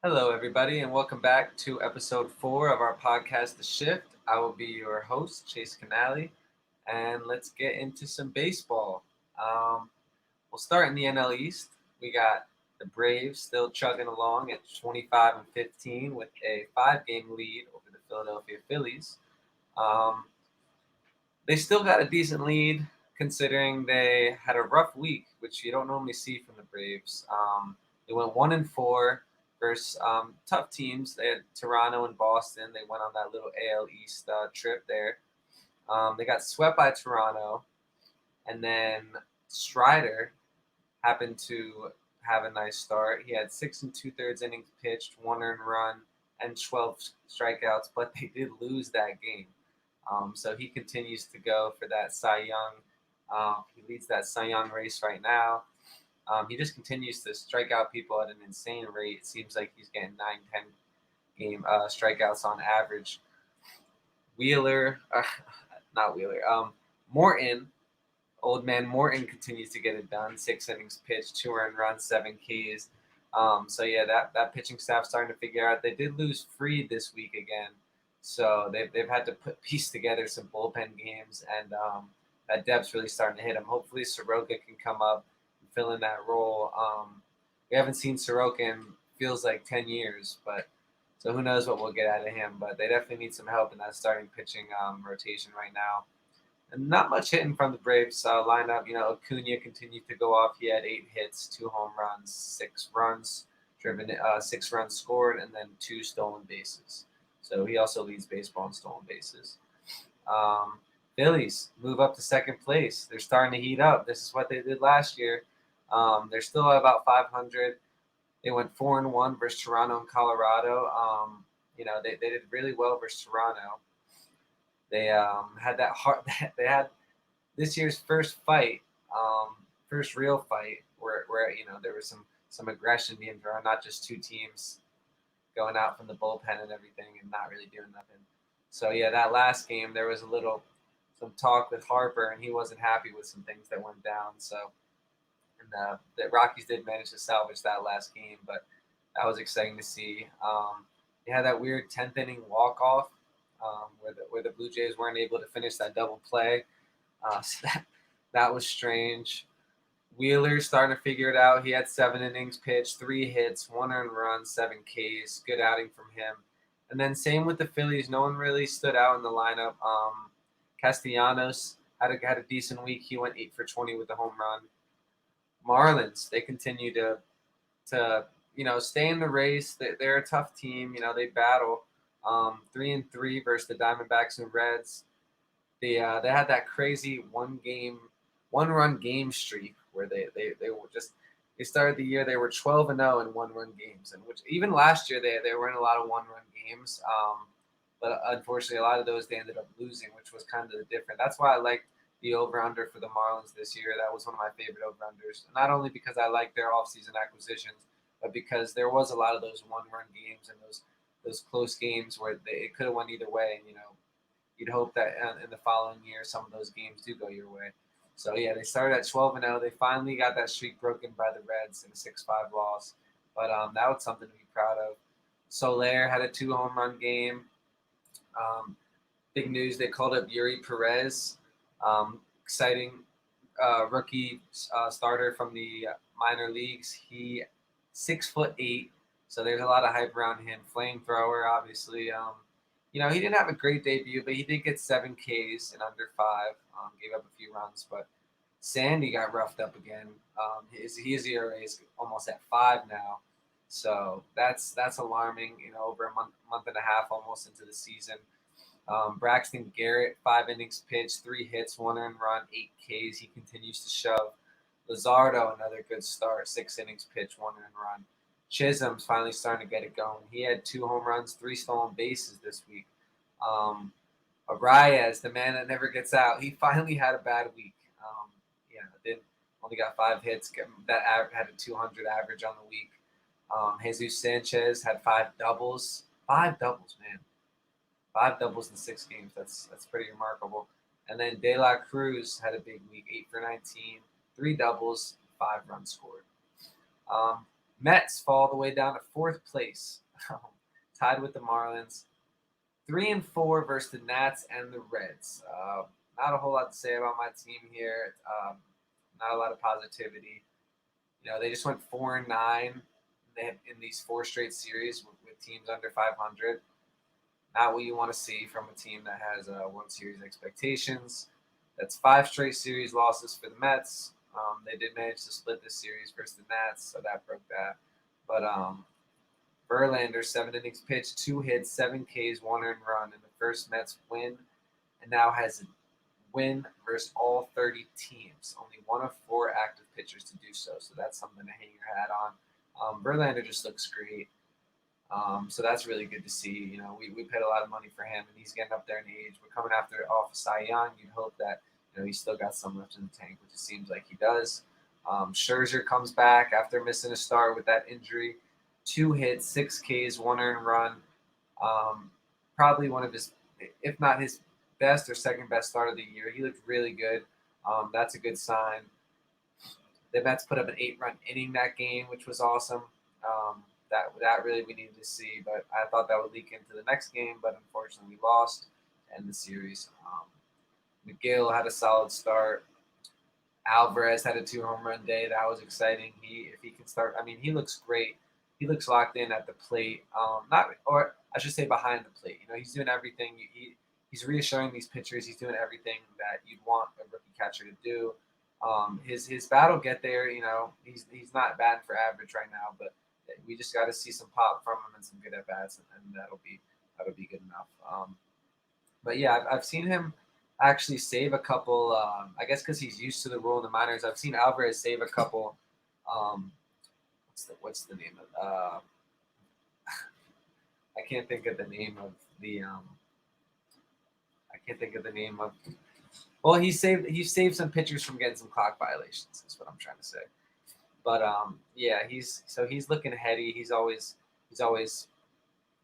Hello, everybody, and welcome back to episode 4 of our podcast, The Shift. I will be your host, Chase Canali, and let's get into some baseball. Um, we'll start in the NL East. We got the Braves still chugging along at 25 and 15 with a 5 game lead over the Philadelphia Phillies. Um, they still got a decent lead considering they had a rough week, which you don't normally see from the Braves. They went 1-4 versus tough teams. They had Toronto and Boston. They went on that little AL East trip there. They got swept by Toronto, and then Strider happened to have a nice start. He had 6 2/3 innings pitched, 1 earned run, and 12 strikeouts, but they did lose that game. So he continues to go for that Cy Young. He leads that Cy Young race right now. He just continues to strike out people at an insane rate. It seems like he's getting 9, 10 game strikeouts on average. Wheeler, not Wheeler, Morton, old man Morton continues to get it done. 6 innings pitched, 2 earned runs, 7 Ks. So yeah, that pitching staff starting to figure out. They did lose Freed this week again, so they've had to piece together some bullpen games, and that depth's really starting to hit them. Hopefully, Soroka can come up and fill in that role. We haven't seen Soroka in feels like 10 years, but so who knows what we'll get out of him. But they definitely need some help in that starting pitching rotation right now. And not much hitting from the Braves lineup. Acuna continued to go off. He had 8 hits, 2 home runs, 6 runs driven, 6 runs scored, and then 2 stolen bases. So he also leads baseball in stolen bases. Um, Phillies move up to second place. They're starting to heat up. This is what they did last year. They're still at about 500. They went 4-1 versus Toronto and Colorado. They did really well versus Toronto. They had that hard. They had this year's first fight, first real fight, where there was some aggression being thrown, not just two teams going out from the bullpen and everything and not really doing nothing. So yeah, that last game there was some talk with Harper, and he wasn't happy with some things that went down. So and the Rockies did manage to salvage that last game, but that was exciting to see. They had that weird 10th inning walk off where the Blue Jays weren't able to finish that double play. So that was strange. Wheeler starting to figure it out. He had 7 innings pitched, 3 hits, 1 earned run, 7 Ks. Good outing from him. And then same with the Phillies. No one really stood out in the lineup. Castellanos had a decent week. He went 8 for 20 with a home run. Marlins, they continue to stay in the race. They're a tough team. They battle. 3-3 versus the Diamondbacks and Reds. They had that crazy 1 run game streak where they were just they started the year. They were 12-0 in 1 run games, and which even last year they were in a lot of 1 run games. But unfortunately, a lot of those they ended up losing, which was kind of the difference. That's why I liked the over under for the Marlins this year. That was one of my favorite over unders. Not only because I like their offseason acquisitions, but because there was a lot of those 1 run games and those close games where it could have went either way. And you'd hope that in the following year some of those games do go your way. So yeah, they started at 12-0. They finally got that streak broken by the Reds in a 6-5 loss, but that was something to be proud of. Soler had a 2 home run game. Um, Big news: they called up Yuri Perez, exciting rookie starter from the minor leagues. He 6'8", so there's a lot of hype around him. Flamethrower, obviously. He didn't have a great debut, but he did get 7 Ks in under 5. Gave up a few runs, but Sandy got roughed up again. His ERA is almost at 5 now, so that's alarming. Over a month and a half almost into the season. Braxton Garrett, 5 innings pitched, 3 hits, 1 earned run, 8 Ks. He continues to shove. Luzardo, another good start, 6 innings pitched, 1 earned run. Chisholm's finally starting to get it going. He had 2 home runs, 3 stolen bases this week. Um, Arias, the man that never gets out, he finally had a bad week. Did only got 5 hits. That had a 200 average on the week. Jesus Sanchez had 5 doubles. 5 doubles, man. 5 doubles in 6 games. That's pretty remarkable. And then De La Cruz had a big week, 8 for 19, 3 doubles, 5 runs scored. Um, Mets fall all the way down to fourth place, tied with the Marlins. 3-4 versus the Nats and the Reds. Not a whole lot to say about my team here. Not a lot of positivity. They just went 4-9. They have in these four straight series with teams under 500. Not what you want to see from a team that has World Series expectations. That's 5 straight series losses for the Mets. They did manage to split this series versus the Nats, so that broke that. But Verlander, 7 innings pitched, 2 hits, 7 Ks, 1 earned run in the first Mets win, and now has a win versus all 30 teams. Only one of 4 active pitchers to do so, so that's something to hang your hat on. Verlander just looks great. So that's really good to see. We paid a lot of money for him, and he's getting up there in age. We're coming after off of Cy Young. You'd hope that he's still got some left in the tank, which it seems like he does. Scherzer comes back after missing a start with that injury. 2 hits, 6 Ks, 1 earned run. Probably one of his, if not his best or second best start of the year. He looked really good. That's a good sign. The Mets put up an 8-run inning that game, which was awesome. That really we needed to see, but I thought that would leak into the next game, but unfortunately we lost in the series. McGill had a solid start. Alvarez had a 2-home run day. That was exciting. If he can start, he looks great. He looks locked in at the plate. Or I should say behind the plate. He's doing everything. He's reassuring these pitchers. He's doing everything that you'd want a rookie catcher to do. His bat will get there. He's not batting for average right now, but we just got to see some pop from him and some good at bats, and that'll be good enough. But yeah, I've seen him actually save a couple. I guess because he's used to the rule in the minors. I've seen Alvarez save a couple. What's the name of? I can't think of the name of the. I can't think of the name of. Well, he saved some pitchers from getting some clock violations. Is what I'm trying to say. But yeah, he's looking heady. He's always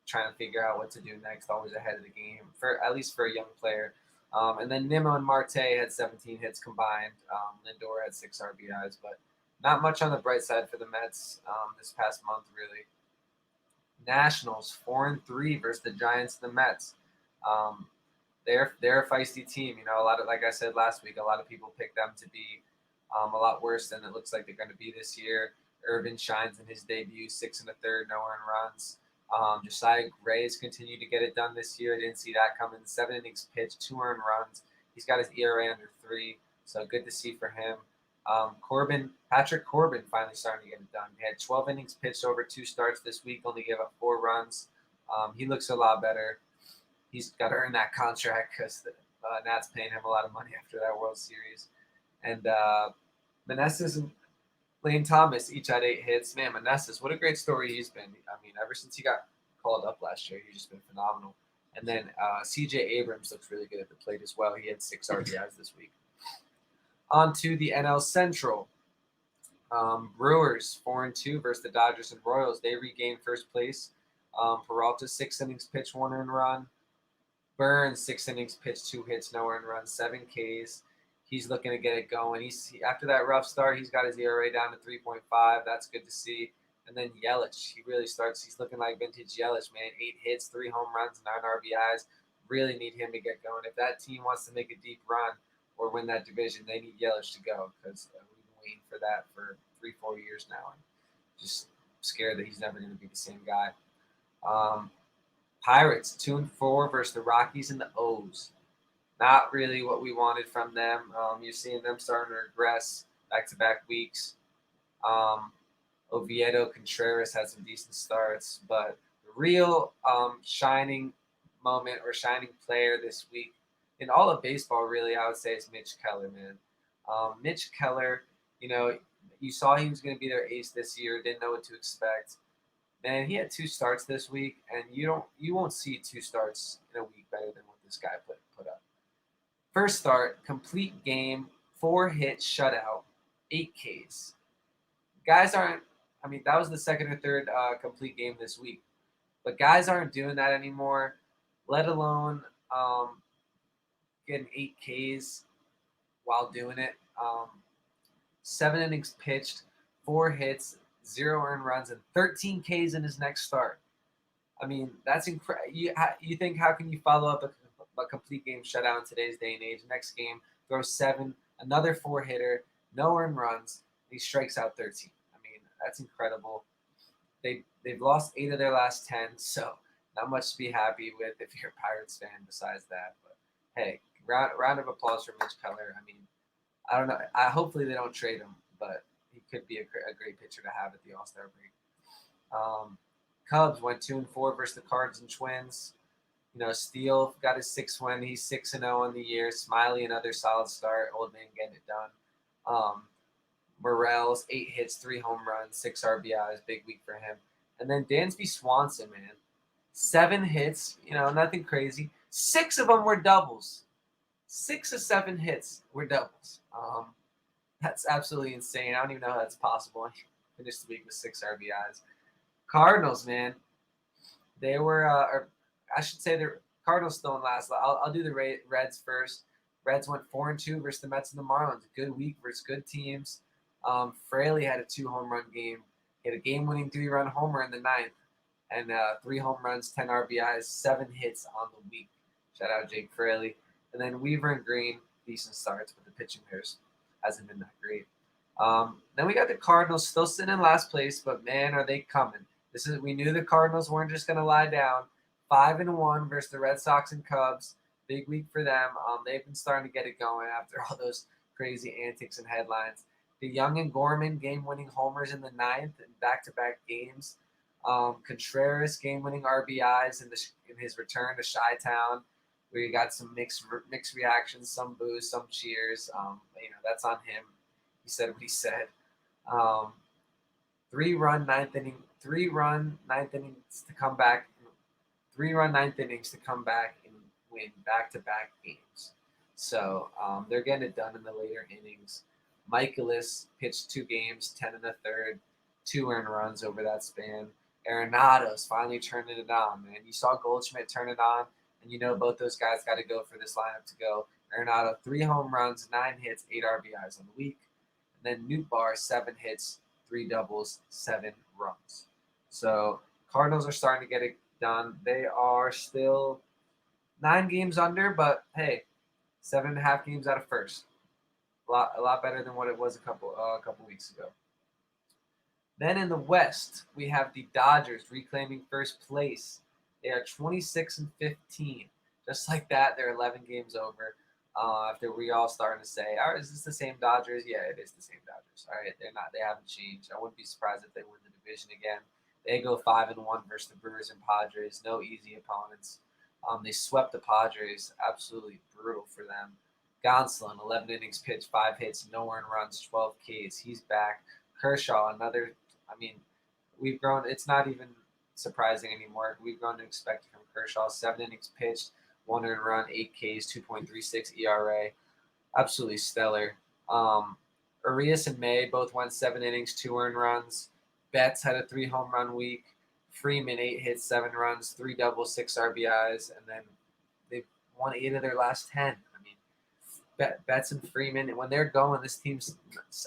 trying to figure out what to do next. Always ahead of the game at least for a young player. And then Nimmo and Marte had 17 hits combined. Lindor had 6 RBIs, but not much on the bright side for the Mets this past month, really. Nationals 4-3 versus the Giants and the Mets. They're a feisty team. A lot of, like I said last week, a lot of people picked them to be a lot worse than it looks like they're going to be this year. Irvin shines in his debut, 6 1/3, no earned runs. Josiah Gray's continued to get it done this year. I didn't see that coming. 7 innings pitched, 2 earned runs. He's got his ERA under 3, so good to see for him. Patrick Corbin finally starting to get it done. He had 12 innings pitched over 2 starts this week, only gave up 4 runs. He looks a lot better. He's got to earn that contract because the Nats paying him a lot of money after that World Series. And Meneses and Lane Thomas each had 8 hits. Man, Meneses, what a great story he's been. Ever since he got called up last year, he's just been phenomenal. And then C.J. Abrams looks really good at the plate as well. He had 6 RBIs this week. On to the NL Central. Brewers 4-2 versus the Dodgers and Royals. They regained first place. Peralta 6 innings pitched, 1 earned run. Burns 6 innings pitched, 2 hits, no earned run, 7 Ks. He's looking to get it going. After that rough start, he's got his ERA down to 3.5. That's good to see. And then Yelich, he really starts. He's looking like vintage Yelich, man. 8 hits, 3 home runs, 9 RBIs. Really need him to get going. If that team wants to make a deep run or win that division, they need Yelich to go because we've been waiting for that for 3-4 years now. And just scared that he's never going to be the same guy. Pirates 2-4 versus the Rockies and the O's. Not really what we wanted from them. You're seeing them starting to regress back-to-back weeks. Oviedo Contreras had some decent starts, but the real shining moment or shining player this week in all of baseball, really, I would say is Mitch Keller, man. Mitch Keller, you saw he was going to be their ace this year. Didn't know what to expect. Man, he had 2 starts this week, and you won't see 2 starts in a week better than what this guy put up. First start, complete game, 4 hits, shutout, 8 Ks. Guys aren't. That was the second or third complete game this week, but guys aren't doing that anymore. Let alone getting 8 Ks while doing it. 7 innings pitched, 4 hits, 0 earned runs, and 13 Ks in his next start. I mean, that's incredible. You think, how can you follow up a complete game shutout in today's day and age? Next game, throws 7, another 4-hitter, no earned runs. He strikes out 13. I mean, that's incredible. They've lost 8 of their last 10, so not much to be happy with if you're a Pirates fan. Besides that, but hey, round of applause for Mitch Keller. I mean, I don't know. Hopefully they don't trade him, but he could be a great pitcher to have at the All Star break. Um, Cubs went 2-4 versus the Cards and Twins. Steele got his 6th win. He's 6-0 on the year. Smiley, another solid start. Old man getting it done. Morels, 8 hits, 3 home runs, 6 RBIs. Big week for him. And then Dansby Swanson, man, 7 hits. Nothing crazy. 6 of them were doubles. 6 of 7 hits were doubles. That's absolutely insane. I don't even know how that's possible. He finished the week with 6 RBIs. Cardinals, man, they were, or I should say the Cardinals still in last. I'll do the Reds first. Reds went 4-2 versus the Mets and the Marlins. Good week versus good teams. Fraley had a 2 home run game. He had a game-winning 3-run homer in the 9th, and 3 home runs, 10 RBIs, 7 hits on the week. Shout out Jake Fraley. And then Weaver and Green, decent starts, but the pitching theirs hasn't been that great. Then we got the Cardinals still sitting in last place, but man, are they coming. We knew the Cardinals weren't just going to lie down. 5-1 versus the Red Sox and Cubs. Big week for them. They've been starting to get it going after all those crazy antics and headlines. The Young and Gorman game-winning homers in the 9th in back-to-back games. Contreras game-winning RBIs in his return to Chi-Town, where you got some mixed reactions, some boos, some cheers. That's on him. He said what he said. 3-run ninth innings to come back. 3-run ninth innings to come back and win back-to-back games. So they're getting it done in the later innings. Michaelis pitched 2 games, 10 and a third, 2 earned runs over that span. Arenado's finally turning it on, man. You saw Goldschmidt turn it on, and both those guys got to go for this lineup to go. Arenado, 3 home runs, 9 hits, 8 RBIs on the week. And then Nootbaar, 7 hits, 3 doubles, 7 runs. So Cardinals are starting to get it done. They are still 9 games under, but hey, 7.5 games out of first. A lot better than what it was a couple weeks ago. Then in the West, we have the Dodgers reclaiming first place. They are 26-15. Just like that, they're 11 games over. After we all starting to say, "Oh, is this the same Dodgers?" Yeah, it is the same Dodgers. All right, they haven't changed. I wouldn't be surprised if they win the division again. They go 5-1 versus the Brewers and Padres. No easy opponents. They swept the Padres. Absolutely brutal for them. Gonsolin, 11 innings pitched, 5 hits, no earned runs, 12 Ks. He's back. Kershaw, another. I mean, we've grown. It's not even surprising anymore. We've grown to expect from Kershaw. 7 innings pitched, 1 earned run, 8 Ks, 2.36 ERA. Absolutely stellar. Urias and May both went 7 innings, 2 earned runs. Betts had a 3 home run week. Freeman, 8 hits, 7 runs, 3 doubles, 6 RBIs, and then they've won 8 of their last 10. I mean, Betts and Freeman, when they're going, this team's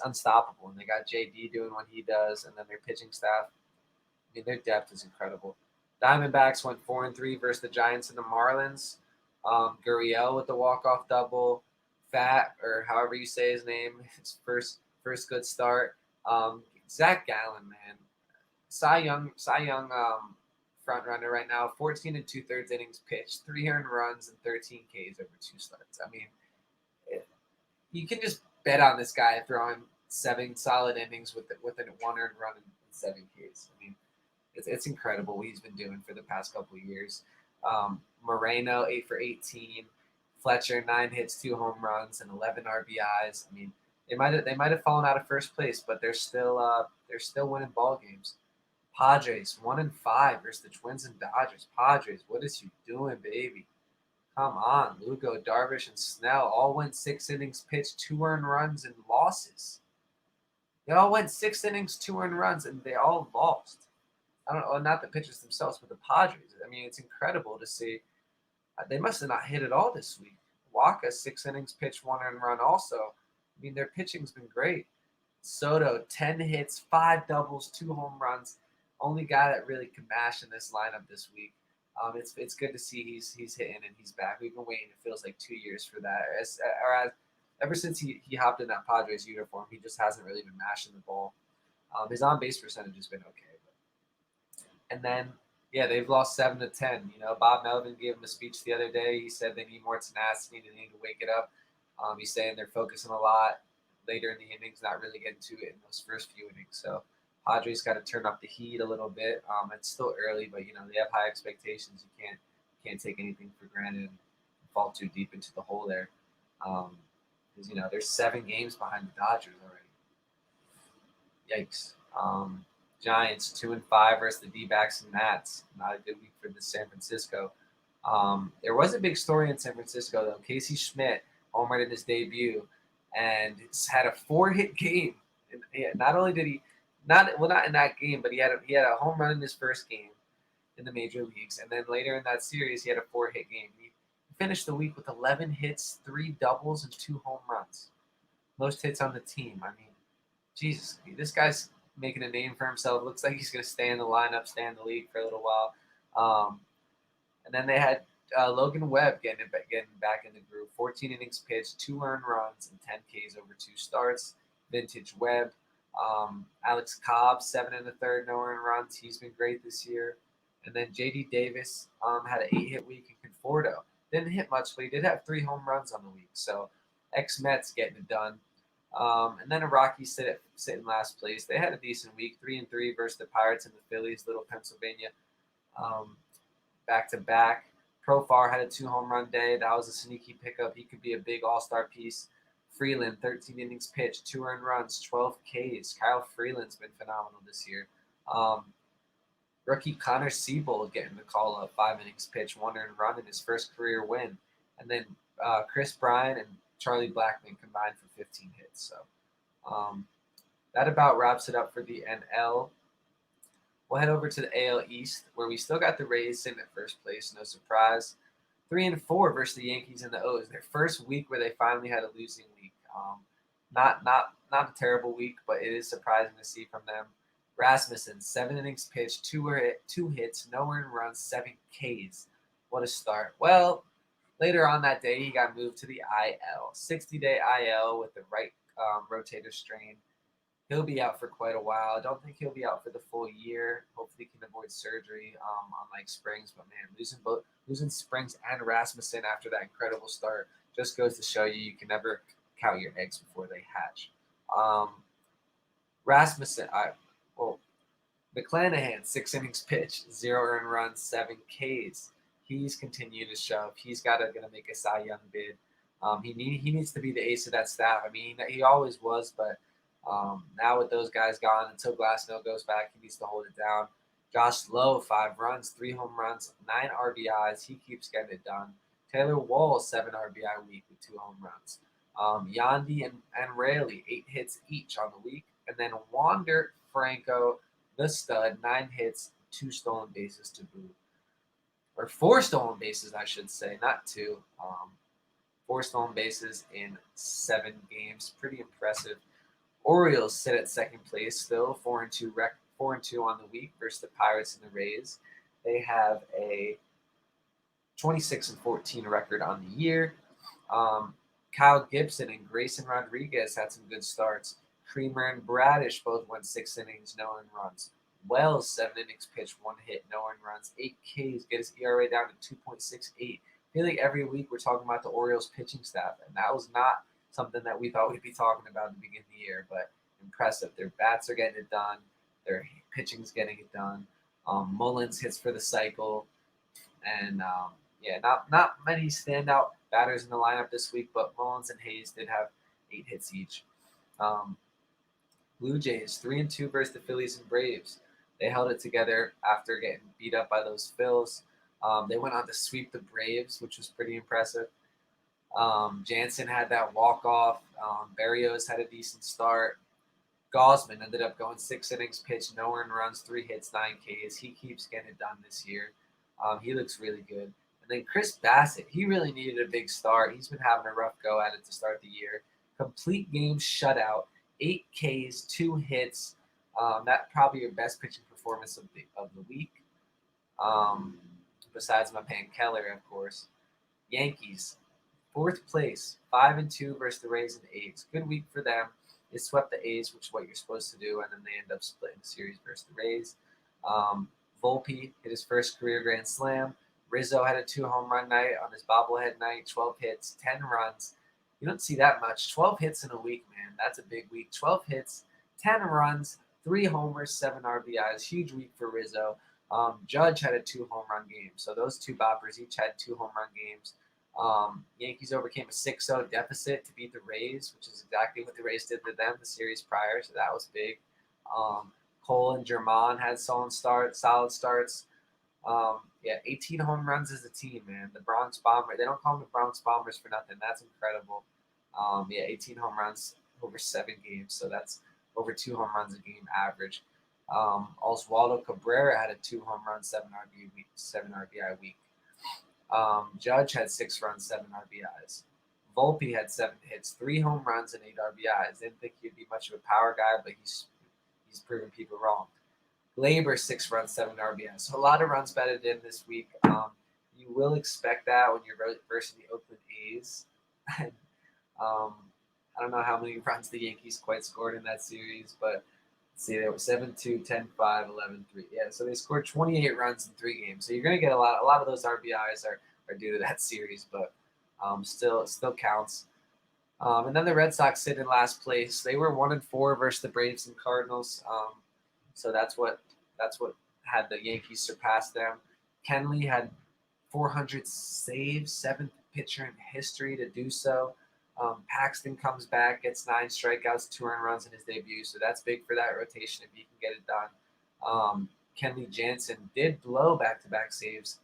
unstoppable. And they got JD doing what he does, and then their pitching staff. I mean, their depth is incredible. Diamondbacks went 4-3 versus the Giants and the Marlins. Gurriel with the walk-off double. Fat, or however you say his name, his first good start. Zach Gallen, man, Cy Young front runner right now. 14 2/3 innings pitched, 3 earned runs, and 13 Ks over 2 starts. I mean, you can just bet on this guy throwing 7 solid innings with a 1 earned run and 7 Ks. I mean, it's incredible what he's been doing for the past couple of years. Moreno, 8 for 18. Fletcher, 9 hits, 2 home runs, and 11 RBIs. I mean, they might have fallen out of first place, but they're still winning ball games. Padres 1-5 versus the Twins and Dodgers. Padres, what is you doing, baby? Come on, Lugo, Darvish, and Snell all went 6 innings pitched, 2 earned runs, and losses. They all went 6 innings, 2 earned runs, and they all lost. I don't know, not the pitchers themselves, but the Padres. I mean, it's incredible to see. They must have not hit it all this week. Waka, 6 innings pitched, 1 earned run also. I mean, their pitching's been great. Soto, 10 hits, 5 doubles, 2 home runs. Only guy that really can mash in this lineup this week. It's good to see he's hitting and he's back. We've been waiting. It feels like 2 years for that. Ever since he hopped in that Padres uniform, he just hasn't really been mashing the ball. His on base percentage has been okay. And then, yeah, they've lost 7-10. Bob Melvin gave him a speech the other day. He said they need more tenacity. They need to wake it up. He's saying they're focusing a lot later in the innings, not really getting to it in those first few innings. So Padres got to turn up the heat a little bit. It's still early, but they have high expectations. You can't take anything for granted and fall too deep into the hole there. Because they're 7 games behind the Dodgers already. Yikes. Giants 2-5 versus the D-backs and Nats. Not a good week for the San Francisco. There was a big story in San Francisco though. Casey Schmidt homered in his debut, and it's had a 4-hit game. And not only did he not in that game, but he had a home run in his first game in the major leagues, and then later in that series he had a 4-hit game. He finished the week with 11 hits, 3 doubles, and 2 home runs. Most hits on the team. I mean, Jesus, this guy's making a name for himself. Looks like he's going to stay in the lineup, stay in the league for a little while. And then they had Logan Webb getting back in the group. 14 innings pitched, 2 earned runs, and 10 Ks over 2 starts. Vintage Webb. Alex Cobb, 7 1/3, no earned runs. He's been great this year. And then J.D. Davis had an 8-hit week. And Conforto didn't hit much, but he did have 3 home runs on the week. So ex-Mets getting it done. And then the Rockies sit in last place. They had a decent week, 3-3 versus the Pirates and the Phillies, Little Pennsylvania, back to back. Profar had a 2 home run day. That was a sneaky pickup. He could be a big all-star piece. Freeland, 13 innings pitched, 2 earned runs, 12 Ks. Kyle Freeland's been phenomenal this year. Rookie Connor Siebold getting the call up, 5 innings pitched, 1 earned run in his first career win. And then Chris Bryant and Charlie Blackmon combined for 15 hits. So that about wraps it up for the NL. We'll head over to the AL East, where we still got the Rays sitting at first place. No surprise. 3-4 versus the Yankees and the O's. Their first week where they finally had a losing week. Not a terrible week, but it is surprising to see from them. Rasmussen, 7 innings pitched, 2 hits, no earned runs, 7 Ks. What a start. Well, later on that day, he got moved to the IL. 60-day IL with the right rotator strain. He'll be out for quite a while. I don't think he'll be out for the full year. Hopefully he can avoid surgery unlike Springs. But, man, losing Springs and Rasmussen after that incredible start just goes to show you can never count your eggs before they hatch. Rasmussen, McClanahan, 6 innings pitched, 0 earned runs, 7 Ks. He's continued to shove. He's gonna make a Cy Young bid. He needs to be the ace of that staff. I mean, he always was, but now with those guys gone, until Glasnow goes back, he needs to hold it down. Josh Lowe, 5 runs, 3 home runs, 9 RBIs. He keeps getting it done. Taylor Wall, 7 RBI week with 2 home runs. Yandy and Raley, 8 hits each on the week. And then Wander Franco, the stud, 9 hits, 2 stolen bases to boot. Or 4 stolen bases, I should say, not 2. 4 stolen bases in 7 games. Pretty impressive. Orioles sit at second place still, 4-2 on the week versus the Pirates and the Rays. They have a 26-14 record on the year. Kyle Gibson and Grayson Rodriguez had some good starts. Creamer and Bradish both went 6 innings, no earned runs. Wells, 7 innings pitched, 1 hit, no earned runs, 8 Ks, get his ERA down to 2.68. I feel like every week we're talking about the Orioles pitching staff, and that was not something that we thought we'd be talking about at the beginning of the year, but impressive. Their bats are getting it done. Their pitching's getting it done. Mullins hits for the cycle. And, not many standout batters in the lineup this week, but Mullins and Hayes did have 8 hits each. Blue Jays, 3-2 versus the Phillies and Braves. They held it together after getting beat up by those Phils. They went on to sweep the Braves, which was pretty impressive. Jansen had that walk-off. Berrios had a decent start. Gosman ended up going 6 innings pitched, no earned runs, 3 hits, 9 Ks. He keeps getting it done this year. He looks really good. And then Chris Bassett, he really needed a big start. He's been having a rough go at it to start the year. Complete game shutout 8 Ks, 2 hits. That probably your best pitching performance of the week. Um, Besides my Pan Keller, of course. Yankees, fourth place, 5-2 versus the Rays and A's. Good week for them. They swept the A's, which is what you're supposed to do, and then they end up splitting the series versus the Rays. Um, Volpe hit his first career grand slam. Rizzo had a 2 home run night on his bobblehead night, 12 hits, 10 runs. You don't see that much. 12 hits in a week, man. That's a big week. 12 hits, 10 runs, 3 homers, 7 RBIs. Huge week for Rizzo. Judge had a 2 home run game. So those two boppers each had 2 home run games. Yankees overcame a 6-0 deficit to beat the Rays, which is exactly what the Rays did to them the series prior. So that was big. Um, Cole and Germán had solid starts. Yeah, 18 home runs as a team, man. The Bronx Bombers, they don't call them the Bronx Bombers for nothing. That's incredible. Yeah, 18 home runs over 7 games. So that's over 2 home runs a game average. Oswaldo Cabrera had a 2 home run, 7 RBI week. Judge had 6 runs, 7 RBIs. Volpe had 7 hits, 3 home runs, and 8 RBIs. Didn't think he'd be much of a power guy, but he's proven people wrong. Glaber 6 runs, 7 RBIs. So a lot of runs batted in this week. You will expect that when you're versus the Oakland A's. And, I don't know how many runs the Yankees quite scored in that series, but see, they were 7-2, 10-5, 11-3. Yeah, so they scored 28 runs in 3 games. So you're going to get a lot of those RBIs are due to that series, but still counts. And then the Red Sox sit in last place. They were 1-4 versus the Braves and Cardinals. So that's what had the Yankees surpass them. Kenley had 400 saves, seventh pitcher in history to do so. Paxton comes back, gets 9 strikeouts, 2 earned runs in his debut, so that's big for that rotation if he can get it done. Kenley Jansen did blow back-to-back saves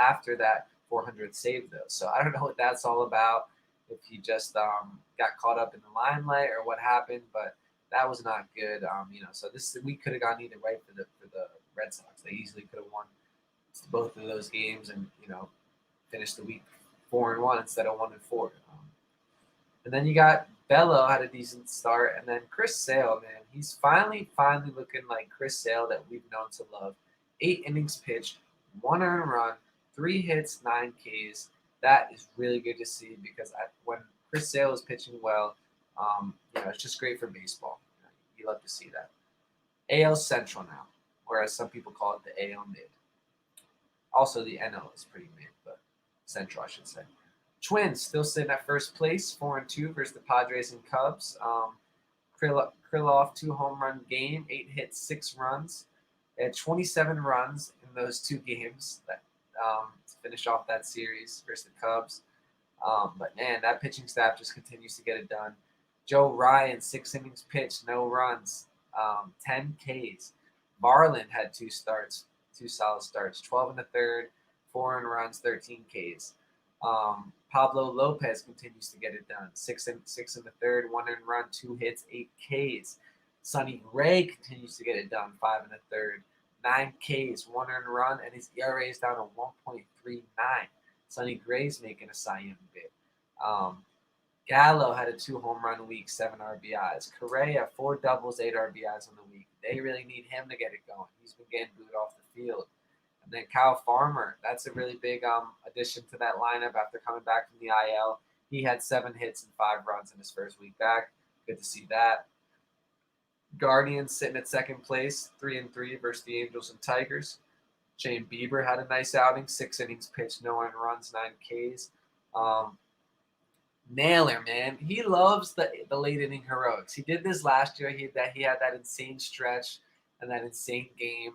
after that 400th save, though. So I don't know what that's all about, if he just got caught up in the limelight or what happened, but that was not good. So this week could have gone either way for the Red Sox. They easily could have won both of those games and finished the week 4-1 instead of 1-4. And then you got Bello had a decent start, and then Chris Sale, man, he's finally looking like Chris Sale that we've known to love. 8 innings pitched, 1 earned run, 3 hits, 9 Ks. That is really good to see because when Chris Sale is pitching well, it's just great for baseball. You love to see that. AL Central now, whereas some people call it the AL Mid. Also, the NL is pretty mid, but Central, I should say. Twins still sitting at first place, 4-2 versus the Padres and Cubs. Krylov 2 home run game, 8 hits, 6 runs. They had 27 runs in those 2 games to finish off that series versus the Cubs. But man, that pitching staff just continues to get it done. Joe Ryan, 6 innings pitched, no runs, 10 Ks. Marlin had 2 solid starts, 12 in the third, 4 earned runs, 13 Ks. Pablo Lopez continues to get it done. 6 in the third, 1 earned run, 2 hits, 8 Ks. Sonny Gray continues to get it done. 5 in the third, 9 Ks, 1 earned run, and his ERA is down to 1.39. Sonny Gray's making a Cy Young bid. Gallo had a 2 home run week, 7 RBIs. Correa 4 doubles, 8 RBIs on the week. They really need him to get it going. He's been getting booed off the field. And then Kyle Farmer, that's a really big addition to that lineup after coming back from the IL. He had 7 hits and 5 runs in his first week back. Good to see that. Guardians sitting at second place, 3-3 versus the Angels and Tigers. Shane Bieber had a nice outing, 6 innings pitched, no earned runs, 9 Ks. Naylor, man, he loves the late inning heroics. He did this last year. He had that insane stretch and that insane game.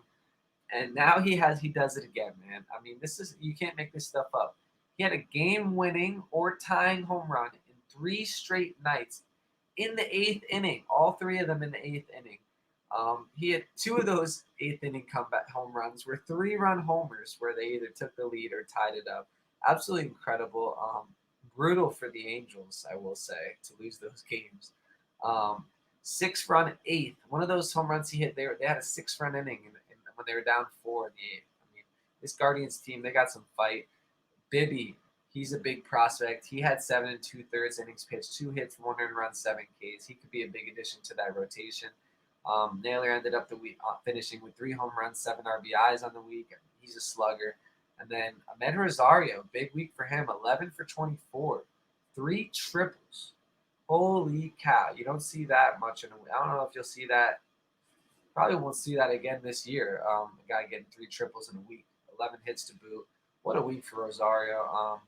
And now he does it again, man. I mean, you can't make this stuff up. He had a game-winning or tying home run in 3 straight nights in the 8th inning. All 3 of them in the 8th inning. He had 2 of those 8th inning comeback home runs were 3-run homers where they either took the lead or tied it up. Absolutely incredible. Brutal for the Angels, I will say, to lose those games. 6-run 8th. One of those home runs he hit, they had a 6-run inning when they were down 4 in the 8th. I mean, this Guardians team, they got some fight. Bibby, He's a big prospect. He had 7 2/3 innings pitched, 2 hits, 1 earned run, 7 Ks. He could be a big addition to that rotation. Naylor ended up the week finishing with 3 home runs, 7 RBIs on the week. He's a slugger. And then Ahmed Rosario, big week for him, 11 for 24, 3 triples. Holy cow! You don't see that much in a week. I don't know if you'll see that. Probably won't see that again this year. A guy getting 3 triples in a week, 11 hits to boot. What a week for Rosario.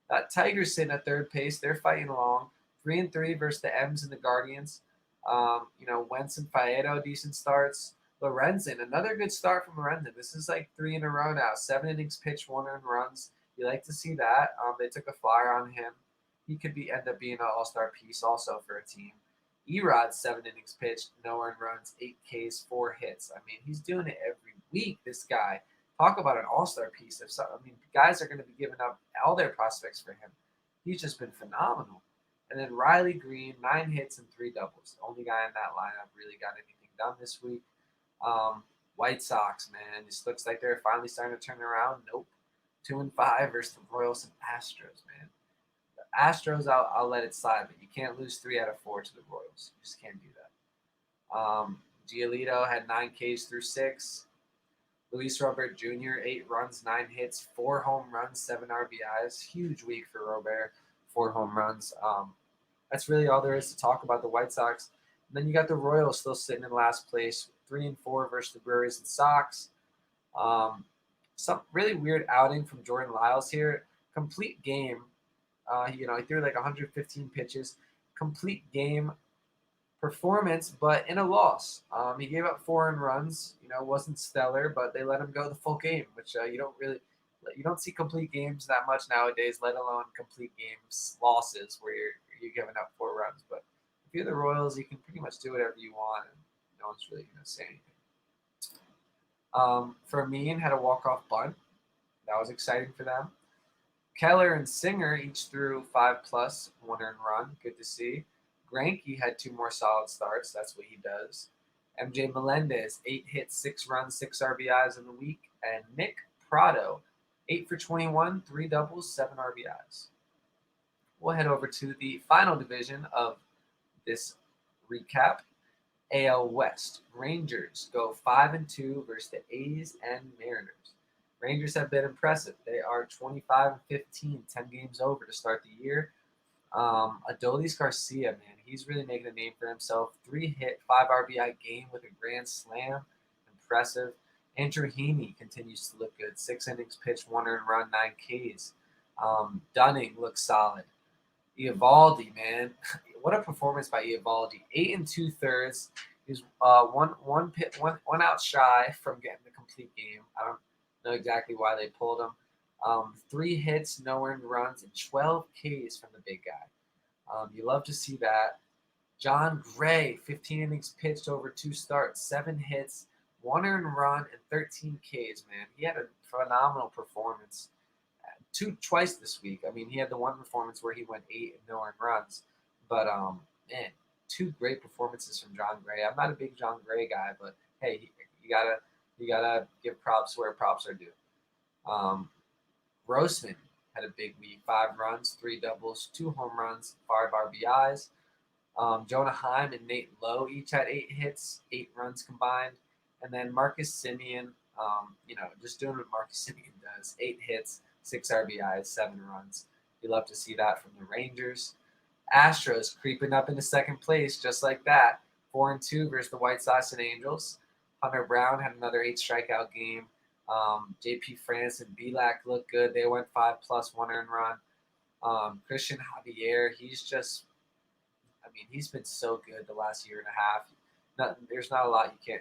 That Tigers sitting at third pace. They're fighting along. 3-3 versus the M's and the Guardians. Wentz and Faedo, decent starts. Lorenzen, another good start from Lorenzen. This is like 3 in a row now. 7 innings pitched, 1 earned runs. You like to see that. They took a flyer on him. He could end up being an all-star piece also for a team. Erod, 7 innings pitched, no earned runs, 8 Ks, 4 hits. I mean, he's doing it every week, this guy. Talk about an all-star piece. Guys are going to be giving up all their prospects for him. He's just been phenomenal. And then Riley Green, 9 hits and 3 doubles. The only guy in that lineup really got anything done this week. White Sox, man, this looks like they're finally starting to turn around. Nope. 2-5 versus the Royals and Astros, man. The Astros, I'll let it slide, but you can't lose 3 out of 4 to the Royals. You just can't do that. Giolito had 9 Ks through 6. Luis Robert Jr., 8 runs, 9 hits, 4 home runs, 7 RBIs. Huge week for Robert, 4 home runs. That's really all there is to talk about the White Sox. And then you got the Royals still sitting in last place, 3-4 versus the Brewers and Sox. Some really weird outing from Jordan Lyles here. Complete game. He threw like 115 pitches. Complete game performance, but in a loss. He gave up 4 earned runs. Wasn't stellar, but they let him go the full game, which you don't see complete games that much nowadays, let alone complete games losses where you're giving up 4 runs. But if you're the Royals, you can pretty much do whatever you want, and no one's really going to say anything. Fermin had a walk-off bunt. That was exciting for them. Keller and Singer each threw 5+, 1 earned run. Good to see. Greinke had 2 more solid starts. That's what he does. MJ Melendez, 8 hits, 6 runs, 6 RBIs in the week. And Nick Prado, 8 for 21, 3 doubles, 7 RBIs. We'll head over to the final division of this recap. AL West. Rangers go 5-2 versus the A's and Mariners. Rangers have been impressive. They are 25-15, 10 games over to start the year. Adolis Garcia, man, he's really making a name for himself. 3-hit, 5 RBI game with a grand slam. Impressive. Andrew Heaney continues to look good. 6 innings pitched, 1 earned run, 9 Ks. Dunning looks solid. Eovaldi, man, what a performance by Eovaldi. 8 2/3. He's one out shy from getting the complete game. I don't know exactly why they pulled him. 3 hits, no earned runs, and 12 Ks from the big guy. You love to see that. John Gray, 15 innings pitched over 2 starts, 7 hits, 1 earned run, and 13 Ks, man. He had a phenomenal performance. Twice this week. I mean, he had the one performance where he went 8 and no earned runs. But, man, 2 great performances from John Gray. I'm not a big John Gray guy, but, hey, you gotta give props where props are due. Grossman had a big week. 5 runs, 3 doubles, 2 home runs, 5 RBIs. Jonah Heim and Nate Lowe each had 8 hits, 8 runs combined. And then Marcus Semien, just doing what Marcus Semien does. 8 hits, 6 RBIs, 7 runs. You love to see that from the Rangers. Astros creeping up into second place just like that. 4-2 versus the White Sox and Angels. Hunter Brown had another 8 strikeout game. JP France and Belak looked good. They went 5+, 1 earned run. Christian Javier, he's been so good the last year and a half. There's not a lot you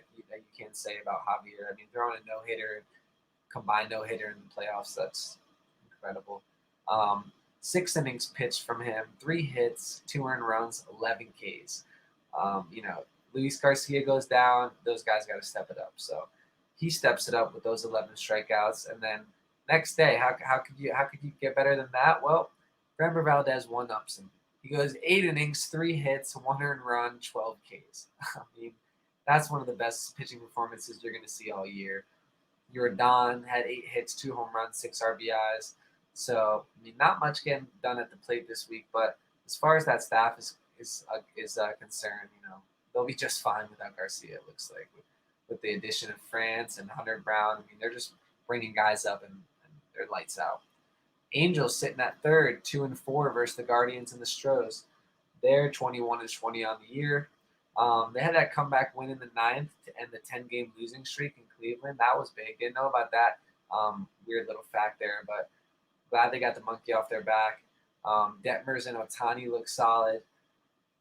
can't say about Javier. I mean, throwing a no-hitter, combined no-hitter in the playoffs, that's incredible. 6 innings pitched from him, 3 hits, 2 earned runs, 11 Ks. Luis Garcia goes down. Those guys got to step it up. So he steps it up with those 11 strikeouts. And then next day, how could you get better than that? Well, Framber Valdez one-ups him. He goes 8 innings, 3 hits, 1 earned run, 12 Ks. I mean, that's one of the best pitching performances you're going to see all year. Yordan had 8 hits, 2 home runs, 6 RBIs. So I mean, not much getting done at the plate this week. But as far as that staff is concerned, they'll be just fine without Garcia. It looks like with the addition of France and Hunter Brown. I mean, they're just bringing guys up and they're lights out. Angels sitting at third, 2-4 versus the Guardians and the Stros. They're 21-20 on the year. They had that comeback win in the ninth to end the 10-game losing streak in Cleveland. That was big. Didn't know about that. Weird little fact there, but glad they got the monkey off their back. Detmers and Otani look solid.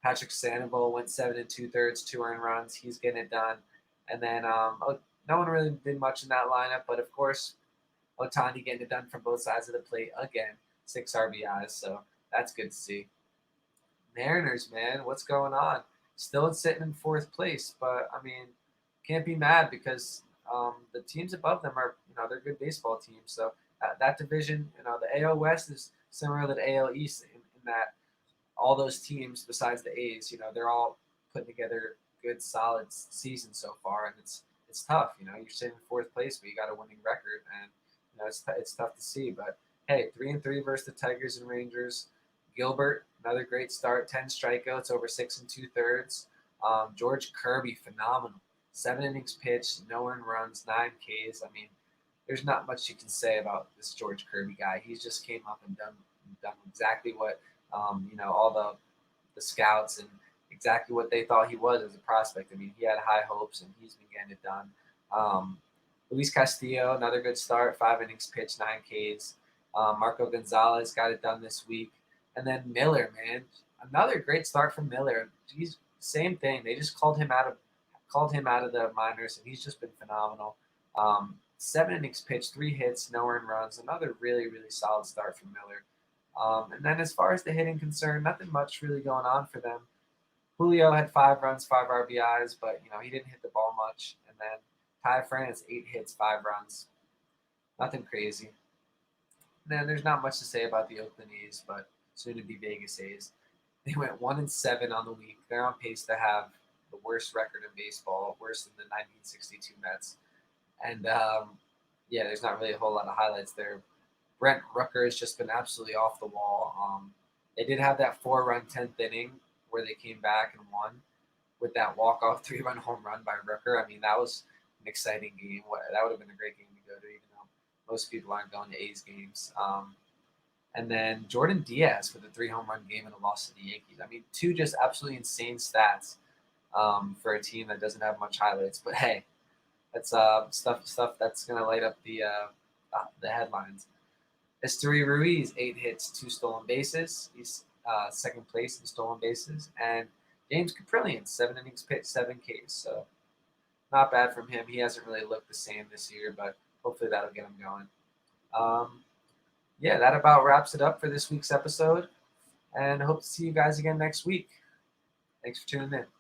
Patrick Sandoval went 7 2/3, 2 earned runs. He's getting it done. And then no one really did much in that lineup, but of course, Otani getting it done from both sides of the plate again. 6 RBIs, so that's good to see. Mariners, man, what's going on? Still sitting in fourth place, but I mean, can't be mad because the teams above them are, they're good baseball teams. So that division, the AL West is similar to the AL East in that all those teams besides the A's, they're all putting together good, solid season so far, and it's tough. You're sitting in fourth place, but you got a winning record, and it's tough to see. But hey, 3-3 versus the Tigers and Rangers. Gilbert, another great start, 10 strikeouts over 6 2/3. George Kirby, phenomenal. 7 innings pitched, no earned runs, 9 Ks. I mean, there's not much you can say about this George Kirby guy. He's just came up and done exactly what all the scouts and exactly what they thought he was as a prospect. I mean, he had high hopes and he's been getting it done. Luis Castillo, another good start, 5 innings pitched, 9 Ks. Marco Gonzalez got it done this week. And then Miller, man, another great start from Miller. He's same thing. They just called him out of the minors, and he's just been phenomenal. 7 innings pitched, 3 hits, no earned runs. Another really, really solid start from Miller. And then as far as the hitting concerned, nothing much really going on for them. Julio had 5 runs, 5 RBIs, but he didn't hit the ball much. And then Ty France, 8 hits, 5 runs. Nothing crazy. And then there's not much to say about the Oakland A's, but soon to be Vegas A's. They went 1-7 on the week. They're on pace to have the worst record in baseball, worse than the 1962 Mets. And yeah, there's not really a whole lot of highlights there. Brent Rooker has just been absolutely off the wall. They did have that 4-run 10th inning where they came back and won with that walk-off 3-run home run by Rooker. I mean, that was an exciting game. That would have been a great game to go to, even though most people aren't going to A's games. And then Jordan Diaz with a 3-home-run game and a loss to the Yankees. I mean, 2 just absolutely insane stats for a team that doesn't have much highlights. But hey, that's stuff that's gonna light up the headlines. Esteury Ruiz, 8 hits, 2 stolen bases. He's second place in stolen bases. And James Caprillion, 7 innings pitched, 7 Ks. So not bad from him. He hasn't really looked the same this year, but hopefully that'll get him going. Yeah, that about wraps it up for this week's episode. And hope to see you guys again next week. Thanks for tuning in.